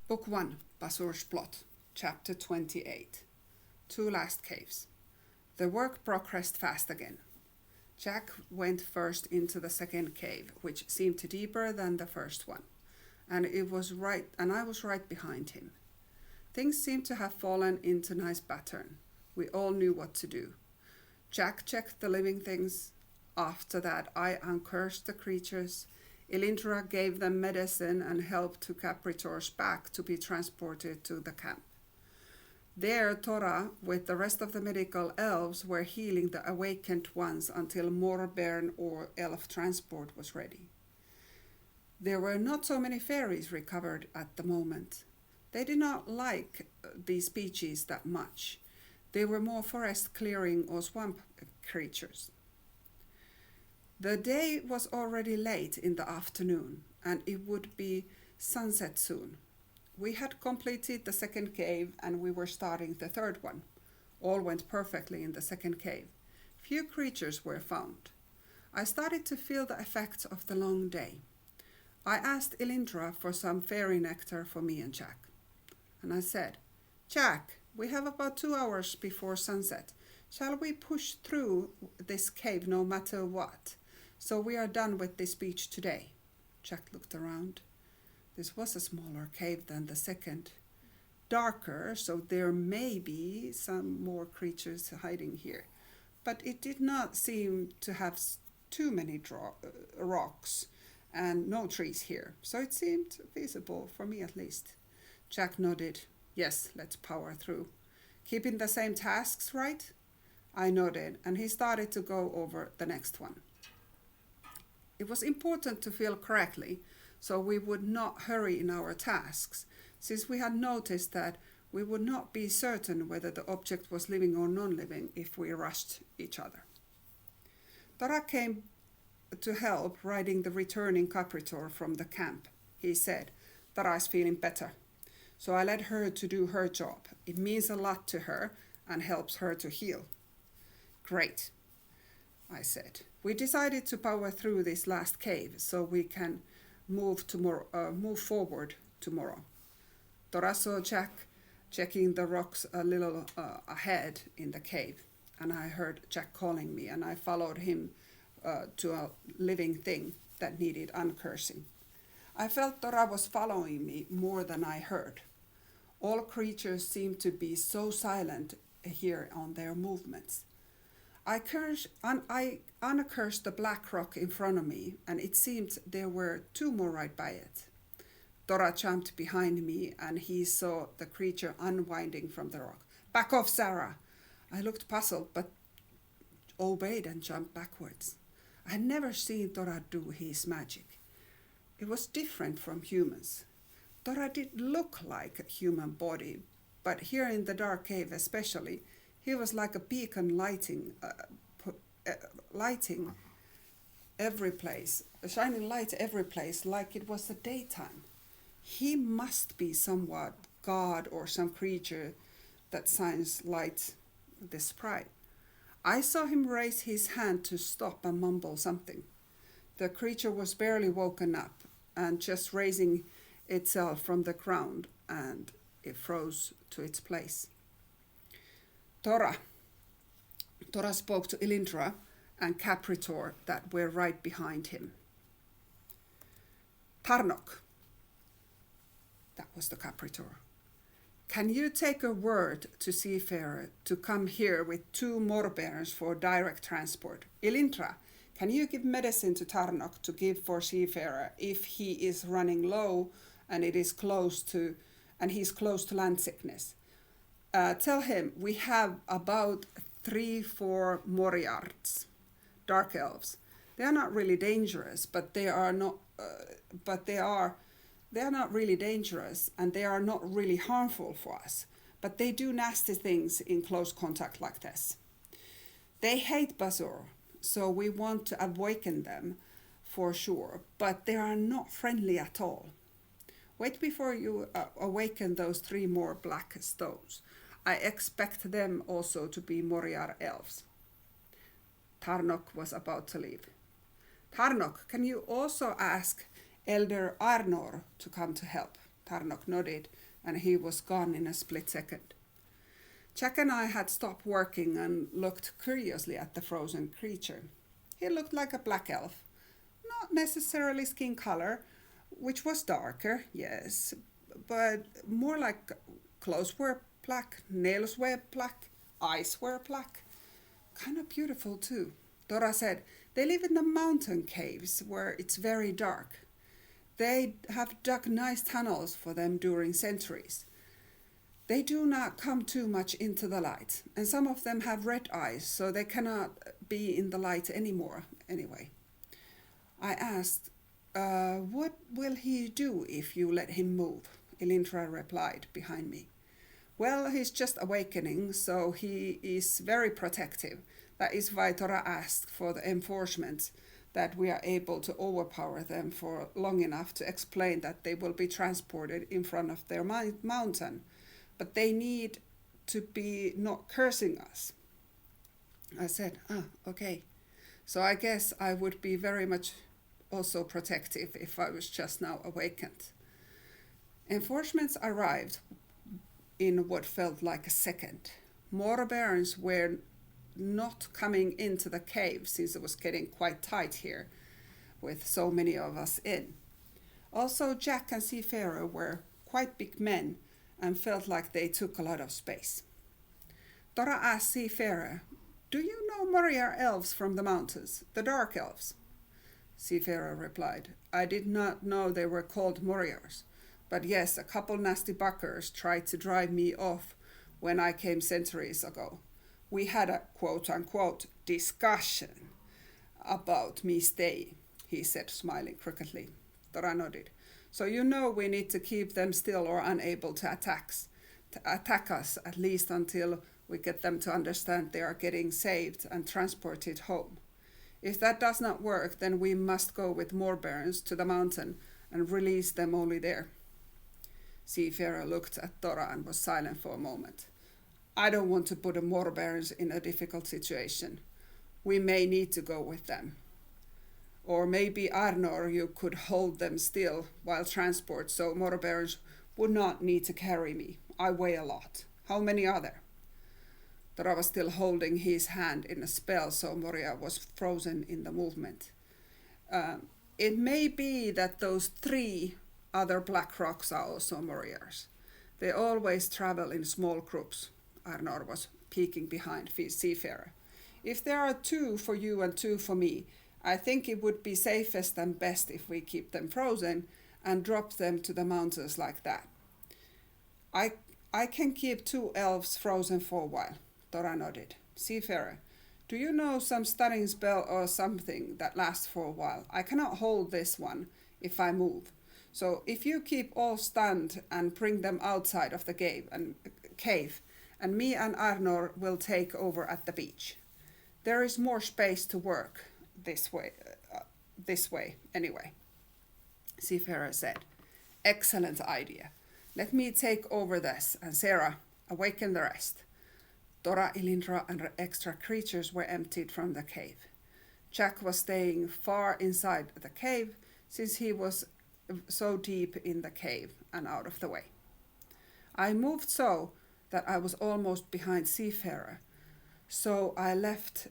Book 1, Bazur's Plot, Chapter 28. 2 Last Caves. The work progressed fast again. Jack went first into the second cave, which seemed deeper than the first one, and I was right behind him. Things seemed to have fallen into nice pattern. We all knew what to do. Jack checked the living things. After that, I uncursed the creatures. Elindra gave them medicine and helped to Capricor's back to be transported to the camp. There, Tora, with the rest of the medical elves, were healing the awakened ones until more bairn or elf transport was ready. There were not so many fairies recovered at the moment. They did not like these species that much. They were more forest clearing or swamp creatures. The day was already late in the afternoon, and it would be sunset soon. We had completed the second cave, and we were starting the third one. All went perfectly in the second cave. Few creatures were found. I started to feel the effects of the long day. I asked Elindra for some fairy nectar for me and Jack. And I said, "Jack, we have about 2 hours before sunset. Shall we push through this cave no matter what? So we are done with this beach today." Jack looked around. This was a smaller cave than the second. Darker, so there may be some more creatures hiding here. But it did not seem to have too many rocks and no trees here, so it seemed feasible, for me at least. Jack nodded. "Yes, let's power through. Keeping the same tasks, right?" I nodded, and he started to go over the next one. It was important to feel correctly, so we would not hurry in our tasks, since we had noticed that we would not be certain whether the object was living or non-living if we rushed each other. Tara came to help riding the returning Capritor from the camp. He said, "Tara is feeling better." So I led her to do her job. It means a lot to her and helps her to heal. "Great," I said. We decided to power through this last cave so we can move forward tomorrow. Tora saw Jack checking the rocks a little ahead in the cave, and I heard Jack calling me, and I followed him to a living thing that needed uncursing. I felt Tora was following me more than I heard. All creatures seemed to be so silent here on their movements. I uncursed the black rock in front of me, and it seemed there were 2 more right by it. Tora jumped behind me, and he saw the creature unwinding from the rock. "Back off, Sarah!" I looked puzzled, but obeyed and jumped backwards. I had never seen Tora do his magic. It was different from humans. Tora did look like a human body, but here in the dark cave especially, he was like a beacon lighting every place, shining light every place like it was the daytime. He must be somewhat god or some creature that shines light this bright. I saw him raise his hand to stop and mumble something. The creature was barely woken up and just raising itself from the ground, and it froze to its place. Tora spoke to Elindra and Capritor that were right behind him. "Tarnok," that was the Capritor, "can you take a word to Seafarer to come here with 2 more bearers for direct transport? Elindra, can you give medicine to Tarnok to give for Seafarer if he is running low and he's close to land sickness? Tell him we have about 3-4 Moriards, dark elves. They are not really dangerous, but they are not really dangerous, and they are not really harmful for us. But they do nasty things in close contact like this. They hate Bazur, so we want to awaken them for sure, but they are not friendly at all. Wait before you awaken those 3 more black stones. I expect them also to be Moriar elves." Tarnok was about to leave. "Tarnok, can you also ask Elder Arnor to come to help?" Tarnok nodded, and he was gone in a split second. Jack and I had stopped working and looked curiously at the frozen creature. He looked like a black elf, not necessarily skin color, which was darker, yes, but more like clothes were black, nails were black, eyes were black. Kind of beautiful too. Dora said, they live in the mountain caves where it's very dark. They have dug nice tunnels for them during centuries. They do not come too much into the light, and some of them have red eyes, so they cannot be in the light anymore, anyway. I asked, what will he do if you let him move? Elindra replied behind me. Well, he's just awakening, so he is very protective. That is why Tora asked for the enforcement, that we are able to overpower them for long enough to explain that they will be transported in front of their mountain. But they need to be not cursing us. I said, okay. So I guess I would be very much also protective if I was just now awakened. Enforcements arrived in what felt like a second. More barons were not coming into the cave since it was getting quite tight here with so many of us in. Also, Jack and Seafarer were quite big men and felt like they took a lot of space. Tora asked Seafarer, do you know Myria elves from the mountains, the dark elves? Seafarer replied, I did not know they were called Myriars, but yes, a couple nasty buckers tried to drive me off when I came centuries ago. We had a quote-unquote discussion about me staying, he said, smiling crookedly. Tora nodded. So you know we need to keep them still or unable to attack us, at least until we get them to understand they are getting saved and transported home. If that does not work, then we must go with more barons to the mountain and release them only there. Seafarer looked at Tora and was silent for a moment. I don't want to put more barons in a difficult situation. We may need to go with them. Or maybe Arnor, you could hold them still while transport, so more barons would not need to carry me. I weigh a lot. How many are there? Tora was still holding his hand in a spell, so Myria was frozen in the movement. It may be that those 3 other black rocks are also Myriars. They always travel in small groups. Arnor was peeking behind Seafarer. If there are 2 for you and 2 for me, I think it would be safest and best if we keep them frozen and drop them to the mountains like that. I can keep 2 elves frozen for a while, Tora nodded. Seafarer, do you know some stunning spell or something that lasts for a while? I cannot hold this one if I move. So if you keep all stunned and bring them outside of the cave, and me and Arnor will take over at the beach. There is more space to work this way anyway. Seafarer said, excellent idea. Let me take over this, and Sarah, awaken the rest. Tora, Elindra, and extra creatures were emptied from the cave. Jack was staying far inside the cave since he was so deep in the cave and out of the way. I moved so that I was almost behind Seafarer, so I left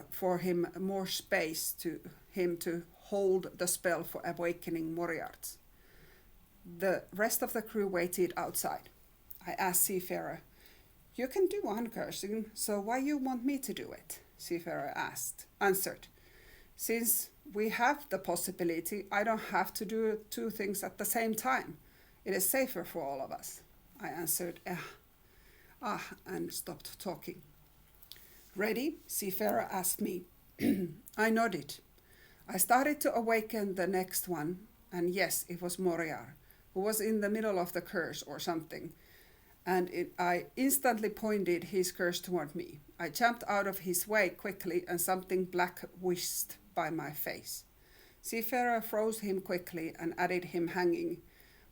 for him more space to him to hold the spell for awakening Myriards. The rest of the crew waited outside. I asked Seafarer, you can do uncursing, so why you want me to do it? Seafarer answered, since we have the possibility, I don't have to do 2 things at the same time. It is safer for all of us. I answered, and stopped talking. Ready? Seafarer asked me. I nodded. I started to awaken the next one, and yes, it was Myriar, who was in the middle of the curse or something, and I instantly pointed his curse toward me. I jumped out of his way quickly, and something black whisked by my face. Seafarer froze him quickly and added him hanging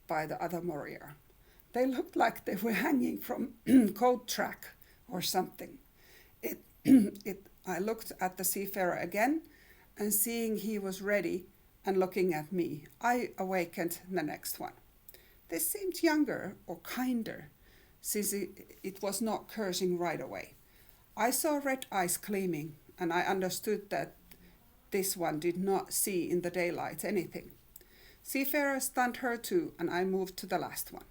by the other Myriar. They looked like they were hanging from coat track or something. I looked at the Seafarer again, and seeing he was ready and looking at me, I awakened the next one. They seemed younger or kinder, since it was not cursing right away. I saw red eyes gleaming, and I understood that this one did not see in the daylight anything. Seafarer stunned her too, and I moved to the last one.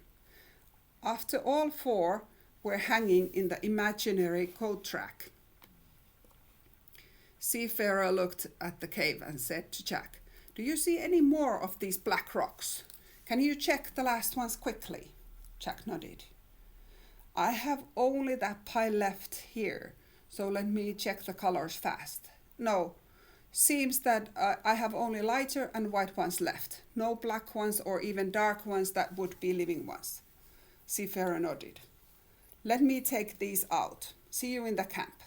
After all four were hanging in the imaginary coat track, Seafarer looked at the cave and said to Jack, "Do you see any more of these black rocks? Can you check the last ones quickly?" Jack nodded. "I have only that pile left here, so let me check the colors fast. No, seems that I have only lighter and white ones left. No black ones or even dark ones that would be living ones." Seafarer nodded. "Let me take these out. See you in the camp."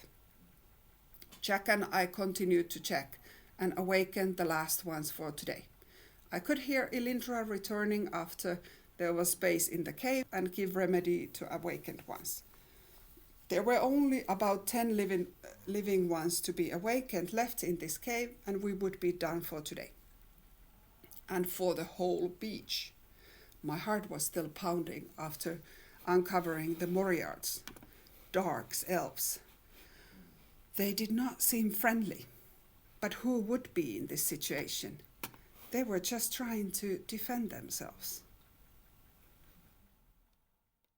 Jack and I continued to check and awakened the last ones for today. I could hear Elindra returning after there was space in the cave and give remedy to awakened ones. There were only about 10 living ones to be awakened left in this cave, and we would be done for today. And for the whole beach. My heart was still pounding after uncovering the Moriards, Darks, elves. They did not seem friendly, but who would be in this situation? They were just trying to defend themselves.